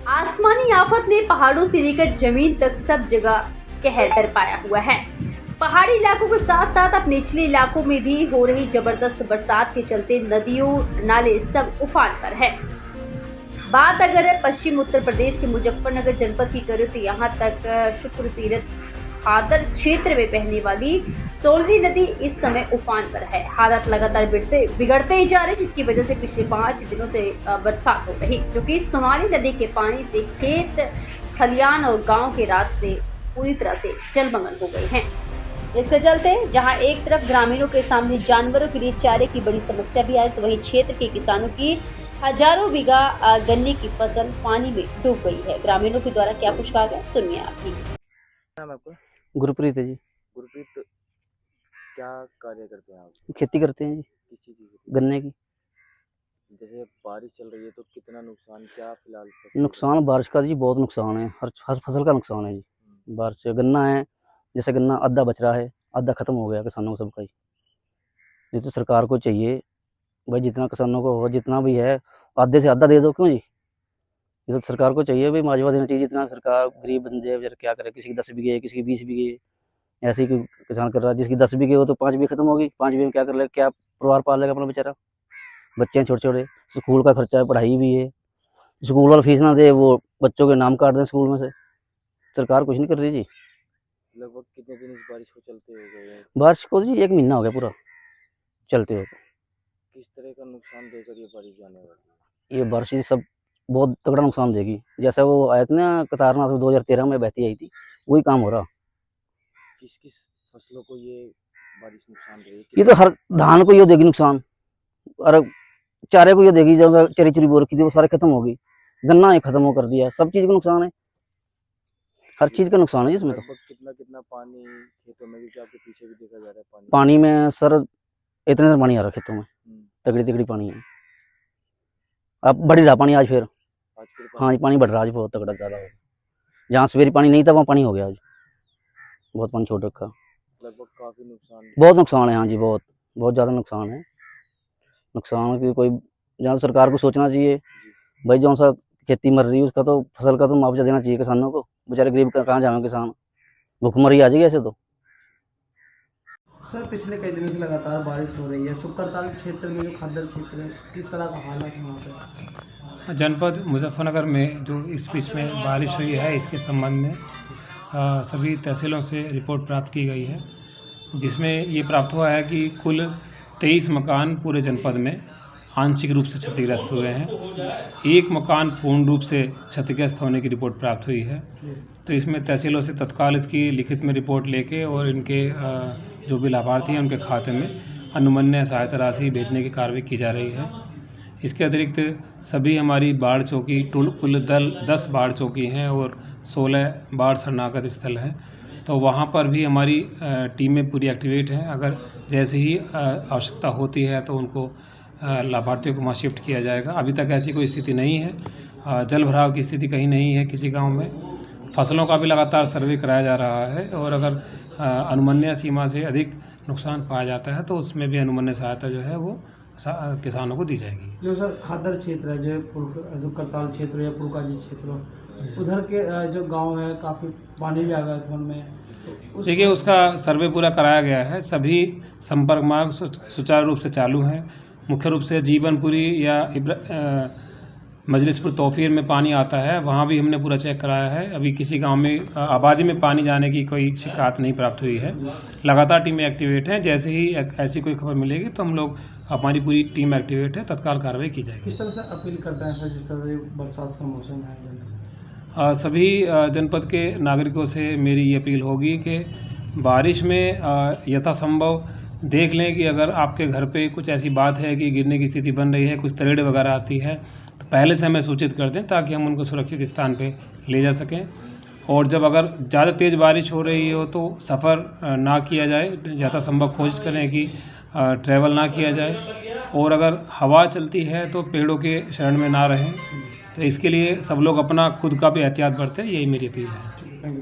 आसमानी आफत ने पहाड़ों से लेकर जमीन तक सब जगह कहर बरपाया हुआ है। पहाड़ी इलाकों के साथ साथ अब निचले इलाकों में भी हो रही जबरदस्त बरसात के चलते नदियों नाले सब उफान पर है। बात अगर पश्चिम उत्तर प्रदेश के मुजफ्फरनगर जनपद की करें तो यहाँ तक शुक्र तीर्थ हादर क्षेत्र में बहने वाली सोलरी नदी इस समय उफान पर है। हालात लगातार बिगड़ते ही जा रहे, जिसकी वजह से पिछले 5 दिनों से बरसात हो रही, जो कि सोनाली नदी के पानी से खेत खलियान और गांव के रास्ते पूरी तरह से जलमग्न हो गए हैं। इसके चलते जहां एक तरफ ग्रामीणों के सामने जानवरों के लिए चारे की बड़ी समस्या भी आई, तो वहीं क्षेत्र के किसानों की हजारों बीघा गन्ने की फसल पानी में डूब गई है। ग्रामीणों के द्वारा क्या कुछ कहा गया, सुनिए आप भी। नाम आपका? गुरप्रीत है जी। गुरप्रीत, क्या कार्य करते हैं आप? खेती करते हैं जी, किस चीज़ की खेती? गन्ने की। जैसे बारिश चल रही है तो कितना नुकसान, क्या फिलहाल नुकसान बारिश का जी बहुत नुकसान है, हर फसल का नुकसान है जी। बारिश से गन्ना है, जैसे गन्ना आधा बच रहा है, आधा खत्म हो गया किसानों को सबका ही। ये तो सरकार को चाहिए भाई, जितना किसानों को हो जितना भी है आधे से आधा दे दो, क्यों जी। ये तो सरकार को चाहिए भाई, मुआवजा देना चाहिए। जितना सरकार गरीब बंदे बेचारे क्या करे, किसी की 10 बीघे, किसी की 20 बीघे, ऐसे ही किसान कर रहा है। जिसकी 10 बीघे हो तो 5 बीघे खत्म होगी, 5 बीघे में क्या कर लेगा, क्या परिवार पाल लेगा अपना बेचारा। बच्चे हैं छोटे छोटे, स्कूल का खर्चा है, पढ़ाई भी है, स्कूल वाला फीस ना दे, वो बच्चों के नाम काट दें स्कूल में से। सरकार कुछ नहीं कर रही जी। लगभग कितने दिन इस बारिश को चलते हो गए हैं? बारिश को जी 1 महीना हो गया पूरा चलते हुए। किस तरह का नुकसान देकर ये बारिश जाने वाली है? ये बारिश जी सब बहुत तगड़ा नुकसान देगी। जैसा वो आया था ना कतारनाथ में 2013 में बहती आई थी, वही काम हो रहा। किस किस फसलों को ये बारिश नुकसान देगी? ये तो हर धान को ये देगी नुकसान, और चारे को ये देगी। जो चरी चुरी बो रखी थी वो सारे खत्म हो गई, गन्ना ये खत्म हो कर दिया, सब चीज का नुकसान है, हर चीज का नुकसान है इसमें। तो लगभग कितना कितना पानी खेतों में, क्योंकि आपके पीछे भी देखा जा रहा है पानी में सर इतने पानी आ रहा खेतों में, तगड़ी तगड़ी पानी है। अब बढ़ रहा पानी आज फिर। आज फिर हाँ, पानी बढ़ रहा है आज, बहुत तगड़ा ज़्यादा हो। जहाँ सवेरे पानी नहीं था वहाँ पानी हो गया आज, बहुत पानी छोड़ रखा। लगभग काफी नुकसान, बहुत नुकसान है हाँ जी, बहुत बहुत ज़्यादा नुकसान है। नुकसान की कोई जहाँ सरकार को सोचना चाहिए भाई, जो सा खेती मर रही है उसका तो फसल का तो मुआवजा देना चाहिए किसानों को। बेचारे गरीब कहाँ जाएंगे किसान, भूखमरी आ जाएगी ऐसे तो। सर पिछले कई दिनों से लगातार बारिश हो रही है। सुकरताल क्षेत्र में जो खादर क्षेत्र है, किस तरह का हालात है वहाँ पे? जनपद मुजफ्फरनगर में जो इस बीच में बारिश हुई है, इसके संबंध में सभी तहसीलों से रिपोर्ट प्राप्त की गई है, जिसमें ये प्राप्त हुआ है कि कुल 23 मकान पूरे जनपद में आंशिक रूप से क्षतिग्रस्त हुए हैं। एक मकान पूर्ण रूप से क्षतिग्रस्त होने की रिपोर्ट प्राप्त हुई है। तो इसमें तहसीलों से तत्काल इसकी लिखित में रिपोर्ट लेके और इनके जो भी लाभार्थी हैं उनके खाते में अनुमन्य सहायता राशि भेजने की कार्रवाई की जा रही है। इसके अतिरिक्त सभी हमारी बाढ़ चौकी कुल 10 बाढ़ चौकी हैं और 16 बाढ़ शरणागत स्थल हैं। तो वहाँ पर भी हमारी टीमें पूरी एक्टिवेट हैं। अगर जैसे ही आवश्यकता होती है तो उनको लाभार्थियों को वहाँ शिफ्ट किया जाएगा। अभी तक ऐसी कोई स्थिति नहीं है, जल भराव की स्थिति कहीं नहीं है किसी गांव में। फसलों का भी लगातार सर्वे कराया जा रहा है और अगर अनुमन्य सीमा से अधिक नुकसान पाया जाता है तो उसमें भी अनुमन्य सहायता जो है वो किसानों को दी जाएगी। जो सर खादर क्षेत्र है, जो करताल क्षेत्र या पुरकाजी क्षेत्र, उधर के जो गांव है काफ़ी पानी भी आ गया था उनमें। देखिए उसका सर्वे पूरा कराया गया है, सभी संपर्क मार्ग सुचारू रूप से चालू हैं। मुख्य रूप से जीवनपुरी या मजलिसपुर तौफीर में पानी आता है, वहाँ भी हमने पूरा चेक कराया है। अभी किसी गांव में आबादी में पानी जाने की कोई शिकायत नहीं प्राप्त हुई है। लगातार टीमें एक्टिवेट हैं, जैसे ही ऐसी कोई खबर मिलेगी तो हम लोग, हमारी पूरी टीम एक्टिवेट है, तत्काल कार्रवाई की जाएगी। किस तरह से अपील करते हैं सर, जिस तरह से बरसात का मौसम है? सभी जनपद के नागरिकों से मेरी ये अपील होगी कि बारिश में यथासंभव देख लें कि अगर आपके घर पे कुछ ऐसी बात है कि गिरने की स्थिति बन रही है, कुछ तरेड़ वगैरह आती है, तो पहले से हमें सूचित कर दें ताकि हम उनको सुरक्षित स्थान पे ले जा सकें। और जब अगर ज़्यादा तेज़ बारिश हो रही हो तो सफ़र ना किया जाए, यथासंभव कोशिश करें कि ट्रैवल ना किया जाए। और अगर हवा चलती है तो पेड़ों के शरण में ना रहें। तो इसके लिए सब लोग अपना खुद का भी एहतियात बरतें, यही मेरी अपील है।